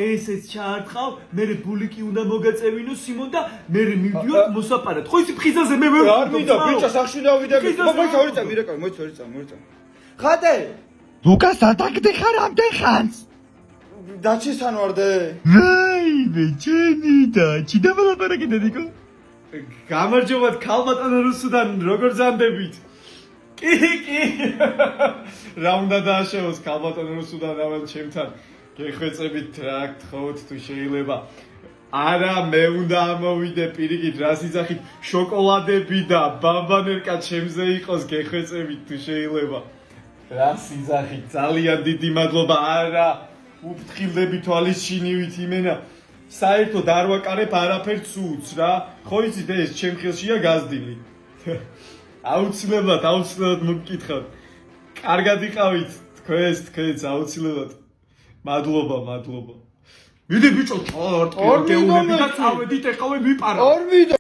ესეც ჩაარტყავ, მე ბულიკი უნდა მოგაწევინო სიმონ და მე მივდივარ მოსაპარად. ხო ისი ფხიზაზე მე ვერ არ მინდა ბიჭა სახში დავიდე. მოიცა მირეკავი, მოიცა. ხატე ლუკას ატაკდე ხარ ამდენ ხანს? დაჩისთან ვარდე. ვაიმე, ჩემი დაჩი და ვლაპარაკეთ დიკო. გამარჯობათ ქალბატონო რუსუდან, როგორ ზამდებით? კი. რა უნდა დააშევოს ქალბატონო რუსუდან რავალ ჩემთან. გეხვეწებით რა გთხოვთ თუ შეიძლება. არა, მე უნდა ამოვიდე პირიქით, რას იძახით, შოკოლადები და ბამბანერკა ჩემზე იყოს, გეხვეწებით თუ შეიძლება. რას იძახით, ძალიან დიდი მადლობა. არა, უფრთხილდები თვალის ჩინივით იმენა. საერთოდ არ ვაკარებ არაფერს უც რა. ხო იცით ეს ჩემ ხელშია გაზრდილი. აუცილებლად მოგკითხავთ. კარგად იყავით თქვენს აუცილებლად. მადლობა. მიდი ბიჭო, ჩარტყი გეუბნები და წავედით ეხლა ვიპარა. არ მინდა